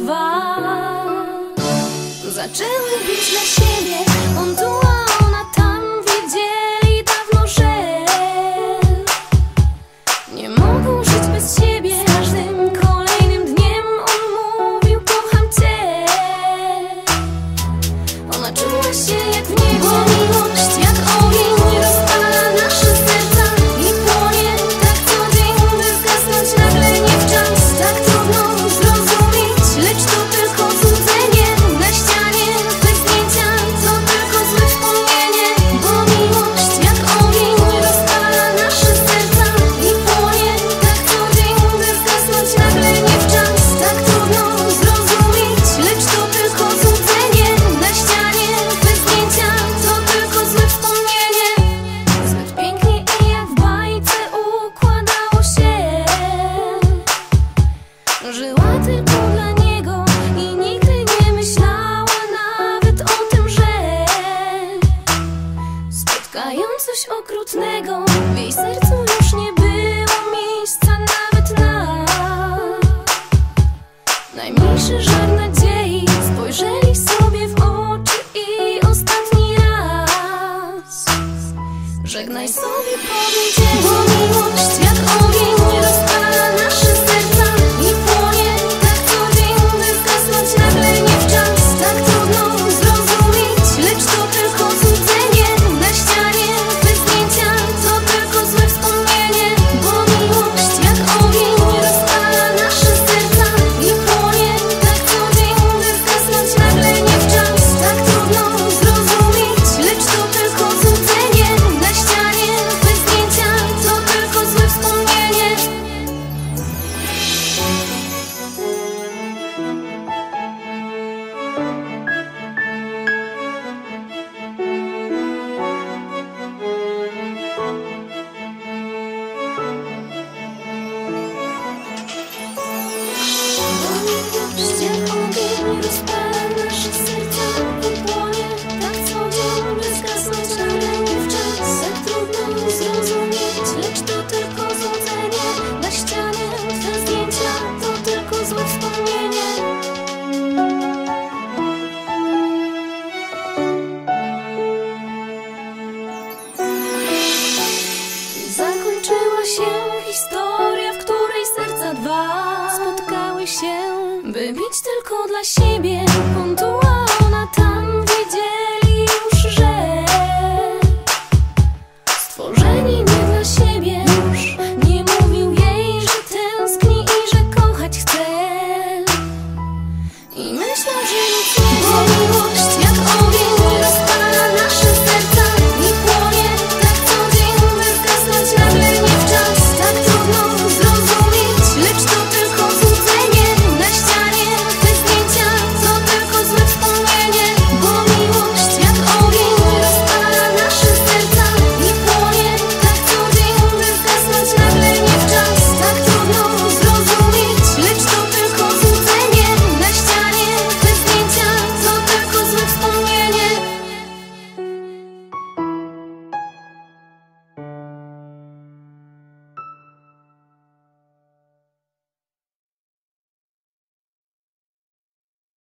dwa zaczęły być dla siebie. On tu, a ona tam, wiedzieli dawno, że nie mogą żyć bez siebie. Z każdym kolejnym dniem on mówił: kocham cię. Ona czuła się jak w niebie, bo miłość jak ogień rozpala nasze serca i płonie tak co dzień, by zgasnąć nagle nie w czas. Tak trudno zrozumieć, lecz to tylko złudzenie. Na ścianie te zdjęcia to tylko złe wspomnienie, bo miłość jak ogień rozpala nasze serca i płonie tak co dzień, by zgasnąć nagle nie w czas. Tak trudno zrozumieć, lecz to tylko złudzenie. Na ścianie te zdjęcia to tylko złe wspomnienie. Zbyt pięknie i jak w bajce układało się. Żyła tylko dla niego i nigdy nie myślała nawet o tym, że spotkają coś okrutnego. W jej sercu już nie było miejsca nawet na najmniejszy żar nadziei. Spojrzeli sobie w oczy i ostatni raz żegnaj sobie powiedzieli, bo miłość jak ogień rozpala nasze serca i płonie tak co dzień, by zgasnąć nagle nie w czas. Tak trudno zrozumieć, lecz to tylko złudzenie. Na ścianie te zdjęcia to tylko złe wspomnienie, bo miłość jak ogień rozpala nasze serca i płonie tak co dzień, by zgasnąć nagle nie w czas. Tak trudno zrozumieć, lecz to tylko złudzenie. Na ścianie te zdjęcia to tylko złe wspomnienie. Miłość jak ogień rozpala nasze serca i płonie tak co dzień, by zgasnąć nagle nie w czas. Tak trudno zrozumieć, lecz to tylko złudzenie. Na ścianie te zdjęcia to tylko złe wspomnienie. Zakończyła się historia, w której serca dwa spotkały się, by być tylko dla siebie. On tu, a